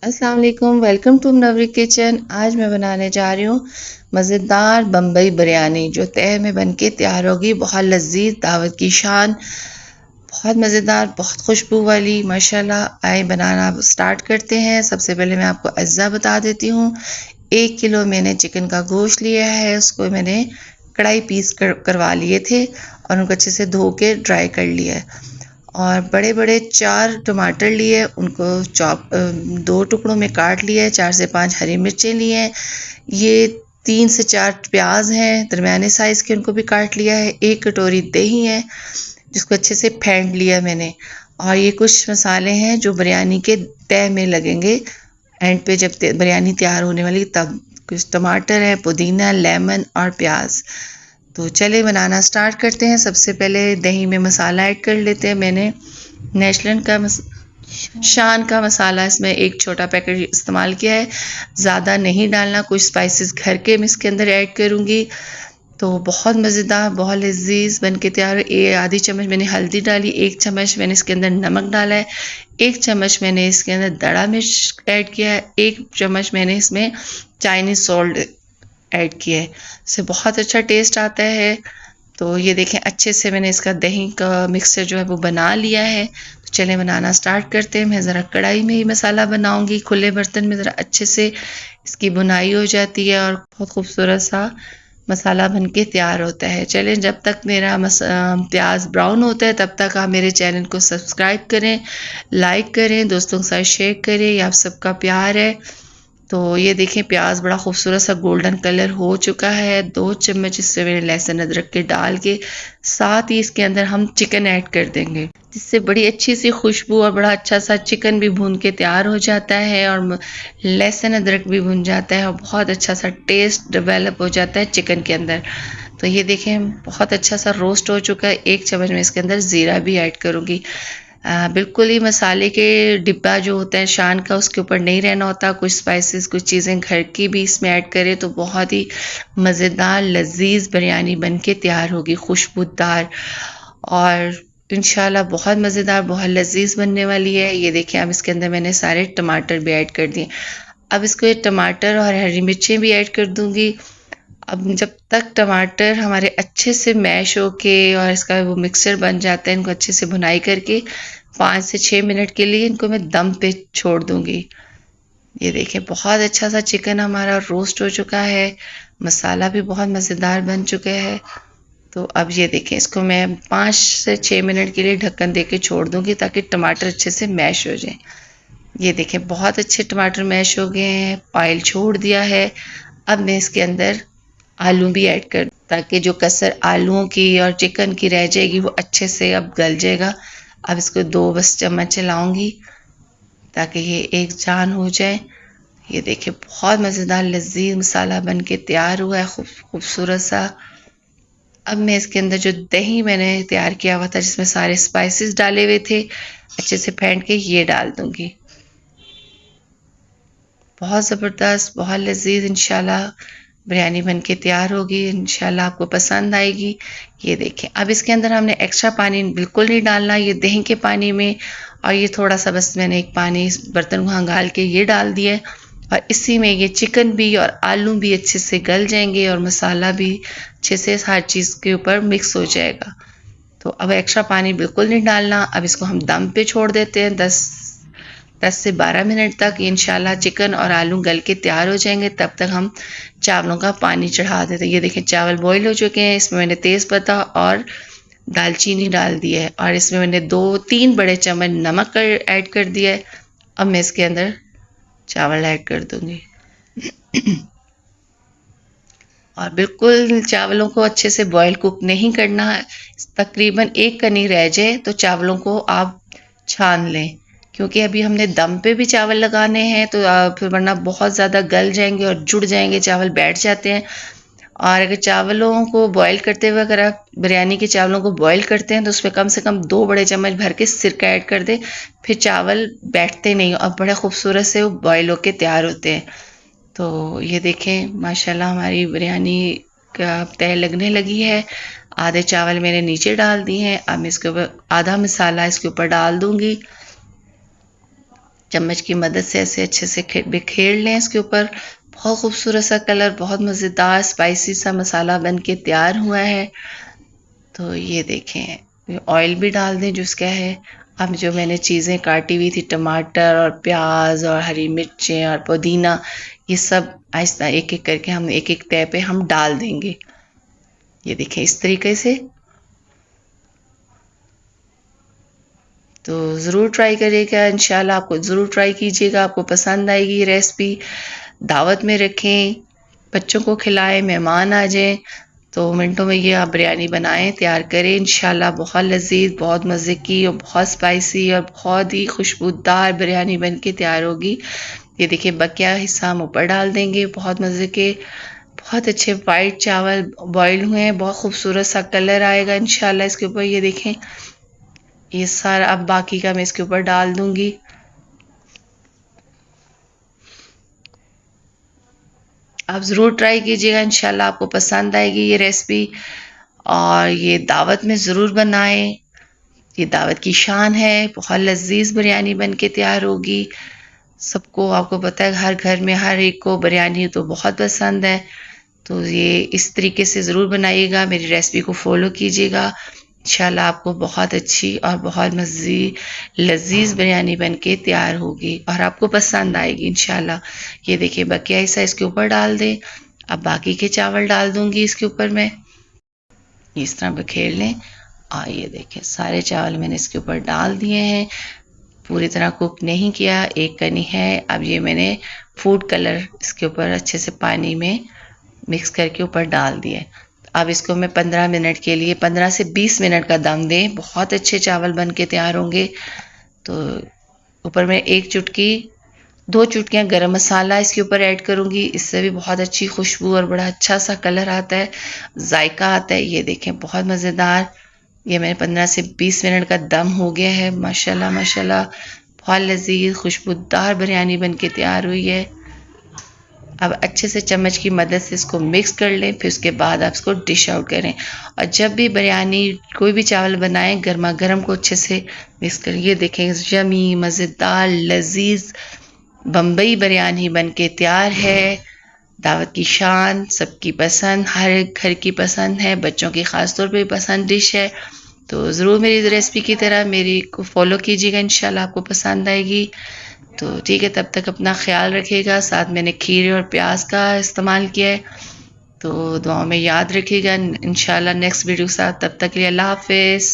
अस्सलाम वालेकुम, welcome to नवरी किचन। आज मैं बनाने जा रही हूँ मज़ेदार बम्बई बिरयानी जो तय में बनके तैयार होगी। बहुत लजीज, दावत की शान, बहुत मज़ेदार, बहुत खुशबू वाली। माशाल्लाह। आए बनाना स्टार्ट करते हैं। सबसे पहले मैं आपको अज्जा बता देती हूँ। 1 किलो मैंने चिकन का गोश्त लिया है। उसको मैंने कढ़ाई पीस करवा लिए थे और उनको अच्छे से धो के ड्राई कर लिया है। और बड़े बड़े 4 टमाटर लिए, उनको दो टुकड़ों में काट लिया है। 4 से 5 हरी मिर्चें लिए हैं। ये 3 से 4 प्याज हैं दरमियाने साइज़ के, उनको भी काट लिया है। 1 कटोरी दही है जिसको अच्छे से फेंट लिया मैंने। और ये कुछ मसाले हैं जो बिरयानी के तय में लगेंगे एंड पे, जब बिरयानी तैयार होने वाली तब। कुछ टमाटर है, पुदीना, लेमन और प्याज। तो चले बनाना स्टार्ट करते हैं। सबसे पहले दही में मसाला ऐड कर लेते हैं। मैंने नेशलन का शान का मसाला इसमें 1 छोटा पैकेट इस्तेमाल किया है। ज़्यादा नहीं डालना, कुछ स्पाइसेस घर के मैं इसके अंदर ऐड करूँगी। तो बहुत मज़ेदार, बहुत लजीज बन के तैयार है। आधी चम्मच मैंने हल्दी डाली, 1 चम्मच मैंने इसके अंदर नमक डाला है, 1 चम्मच मैंने इसके अंदर दड़ा मिर्च ऐड किया है, 1 चम्मच मैंने इसमें चाइनीज़ सॉल्ट ऐड किया है। इससे बहुत अच्छा टेस्ट आता है। तो ये देखें, अच्छे से मैंने इसका दही का मिक्सचर जो है वो बना लिया है। तो चलें बनाना स्टार्ट करते हैं। मैं ज़रा कढ़ाई में ही मसाला बनाऊंगी। खुले बर्तन में ज़रा अच्छे से इसकी बुनाई हो जाती है और बहुत खूबसूरत सा मसाला बन के तैयार होता है। चलें, जब तक मेरा प्याज ब्राउन होता है तब तक आप मेरे चैनल को सब्सक्राइब करें, लाइक करें, दोस्तों के साथ शेयर करें। ये आप सबका प्यार है। तो ये देखें, प्याज बड़ा खूबसूरत सा गोल्डन कलर हो चुका है। 2 चम्मच इससे मैंने लहसुन अदरक के डाल के साथ ही इसके अंदर हम चिकन ऐड कर देंगे, जिससे बड़ी अच्छी सी खुशबू और बड़ा अच्छा सा चिकन भी भून के तैयार हो जाता है और लहसुन अदरक भी भुन जाता है और बहुत अच्छा सा टेस्ट डेवलप हो जाता है चिकन के अंदर। तो ये देखें, बहुत अच्छा सा रोस्ट हो चुका है। 1 चम्मच में इसके अंदर ज़ीरा भी ऐड करूँगी। बिल्कुल ही मसाले के डिब्बा जो होता है शान का, उसके ऊपर नहीं रहना होता। कुछ स्पाइसेस, कुछ चीज़ें घर की भी इसमें ऐड करें तो बहुत ही मज़ेदार लजीज बिरयानी बन के तैयार होगी, खुशबूदार और इंशाल्लाह बहुत मज़ेदार, बहुत लजीज बनने वाली है। ये देखिए, अब इसके अंदर मैंने सारे टमाटर भी ऐड कर दिए। अब इसको टमाटर और हरी मिर्चें भी ऐड कर दूंगी। अब जब तक टमाटर हमारे अच्छे से मैश होके और इसका वो मिक्सचर बन जाता है, इनको अच्छे से भुनाई करके 5 से 6 मिनट के लिए इनको मैं दम पे छोड़ दूंगी। ये देखिए, बहुत अच्छा सा चिकन हमारा रोस्ट हो चुका है। मसाला भी बहुत मज़ेदार बन चुका है। तो अब ये देखें, इसको मैं 5 से 6 मिनट के लिए ढक्कन दे के छोड़ दूंगी ताकि टमाटर अच्छे से मैश हो जाए। ये देखें, बहुत अच्छे टमाटर मैश हो गए हैं, ऑयल छोड़ दिया है। अब मैं इसके अंदर आलू भी ऐड कर, ताकि जो कसर आलूओं की और चिकन की रह जाएगी वो अच्छे से अब गल जाएगा। अब इसको 2 बस चम्मच चलाऊंगी ताकि ये एक जान हो जाए। ये देखिए, बहुत मज़ेदार लजीज मसाला बन के तैयार हुआ है, खूबसूरत सा। अब मैं इसके अंदर जो दही मैंने तैयार किया हुआ था, जिसमें सारे स्पाइसेस डाले हुए थे, अच्छे से फेंट के ये डाल दूंगी। बहुत ज़बरदस्त, बहुत लजीज इंशाल्लाह बिरयानी बन के तैयार होगी। इंशाल्लाह आपको पसंद आएगी। ये देखें, अब इसके अंदर हमने एक्स्ट्रा पानी बिल्कुल नहीं डालना। ये दही के पानी में और ये थोड़ा सा बस मैंने एक पानी इस बर्तन को खंगाल के ये डाल दिया है और इसी में ये चिकन भी और आलू भी अच्छे से गल जाएंगे और मसाला भी अच्छे से हर चीज़ के ऊपर मिक्स हो जाएगा। तो अब एक्स्ट्रा पानी बिल्कुल नहीं डालना। अब इसको हम दम पे छोड़ देते हैं 10 से 12 मिनट तक। इंशाल्लाह चिकन और आलू गल के तैयार हो जाएंगे। तब तक हम चावलों का पानी चढ़ा देते हैं। ये देखें, चावल बॉईल हो चुके हैं। इसमें मैंने तेज़ पत्ता और दालचीनी डाल दी है और इसमें मैंने 2-3 बड़े चम्मच नमक ऐड कर दिया है। अब मैं इसके अंदर चावल ऐड कर दूंगी और बिल्कुल चावलों को अच्छे से बॉईल कुक नहीं करना है। तकरीबन 1 कनी रह जाए तो चावलों को आप छान लें, क्योंकि अभी हमने दम पे भी चावल लगाने हैं। तो फिर वरना बहुत ज़्यादा गल जाएंगे और जुड़ जाएंगे, चावल बैठ जाते हैं। और अगर चावलों को बॉईल करते हुए अगर आप बिरयानी के चावलों को बॉईल करते हैं तो उसमें कम से कम 2 बड़े चम्मच भर के सिरका ऐड कर दें। फिर चावल बैठते नहीं और बड़े खूबसूरत से वो बॉईल होके तैयार होते हैं। तो ये देखें, माशाल्लाह हमारी बिरयानी का तय लगने लगी है। आधे चावल मैंने नीचे डाल दिए हैं। अब मैं इसके ऊपर आधा मसाला इसके ऊपर डाल दूंगी। चम्मच की मदद से ऐसे अच्छे से बिखेर लें इसके ऊपर। बहुत खूबसूरत सा कलर, बहुत मज़ेदार स्पाइसी सा मसाला बन के तैयार हुआ है। तो ये देखें, ऑयल भी डाल दें जिसका है। अब जो मैंने चीज़ें काटी हुई थी, टमाटर और प्याज और हरी मिर्चें और पुदीना, ये सब आहिस्ता एक एक करके हम एक एक तय पे हम डाल देंगे। ये देखें इस तरीके से। तो ज़रूर ट्राई करिएगा, इंशाल्लाह आपको ज़रूर ट्राई कीजिएगा, आपको पसंद आएगी ये रेसिपी। दावत में रखें, बच्चों को खिलाएं, मेहमान आ जाएं तो मिनटों में ये आप बिरयानी बनाएं, तैयार करें। इंशाल्लाह बहुत लजीज, बहुत मज़े की और बहुत स्पाइसी और बहुत ही खुशबूदार बिरयानी बन के तैयार होगी। ये देखिए बकिया हिस्सा हम ऊपर डाल देंगे। बहुत मज़े के, बहुत अच्छे वाइट चावल बॉईल हुए हैं, बहुत खूबसूरत सा कलर आएगा इंशाल्लाह इसके ऊपर। ये देखें, ये सारा अब बाकी का मैं इसके ऊपर डाल दूंगी। आप ज़रूर ट्राई कीजिएगा, इंशाल्लाह आपको पसंद आएगी ये रेसिपी। और ये दावत में ज़रूर बनाएं, ये दावत की शान है। बहुत लजीज बिरयानी बन के तैयार होगी। सबको, आपको पता है हर घर में हर एक को बिरयानी तो बहुत पसंद है। तो ये इस तरीके से ज़रूर बनाइएगा, मेरी रेसिपी को फॉलो कीजिएगा। इंशाल्लाह आपको बहुत अच्छी और बहुत लजीज बिरयानी बन के तैयार होगी और आपको पसंद आएगी इंशाल्लाह। ये देखिए बकिया हिस्सा इसके ऊपर डाल दें। अब बाकी के चावल डाल दूंगी इसके ऊपर मैं। इस तरह बखेर लें और ये देखें सारे चावल मैंने इसके ऊपर डाल दिए हैं। पूरी तरह कुक नहीं किया, एक कनी है। अब ये मैंने फूड कलर इसके ऊपर अच्छे से पानी में मिक्स करके ऊपर डाल दिए। अब इसको मैं 15 मिनट के लिए, 15 से 20 मिनट का दम दें। बहुत अच्छे चावल बन के तैयार होंगे। तो ऊपर मैं 2 चुटकियाँ गरम मसाला इसके ऊपर ऐड करूँगी। इससे भी बहुत अच्छी खुशबू और बड़ा अच्छा सा कलर आता है, जायका आता है। ये देखें बहुत मज़ेदार। ये मैंने 15 से 20 मिनट का दम हो गया है। माशाल्लाह माशाल्लाह, बहुत लजीज खुशबूदार बिरयानी बन के तैयार हुई है। अब अच्छे से चम्मच की मदद से इसको मिक्स कर लें, फिर उसके बाद आप इसको डिश आउट करें। और जब भी बिरयानी कोई भी चावल बनाएं, गर्मा गर्म को अच्छे से मिक्स करें। ये देखें यमी मज़ेदार लजीज बम्बई बिरयानी बन के तैयार है। दावत की शान, सबकी पसंद, हर एक घर की पसंद है, बच्चों की ख़ास तौर पे पसंद डिश है। तो ज़रूर मेरी रेसिपी की तरह मेरी को फॉलो कीजिएगा, इंशाल्लाह आपको पसंद आएगी। तो ठीक है, तब तक अपना ख्याल रखिएगा। साथ मैंने खीरे और प्याज का इस्तेमाल किया है। तो दुआओं में याद रखिएगा। इंशाल्लाह नेक्स्ट वीडियो के साथ, तब तक के लिए अल्लाह हाफिज़।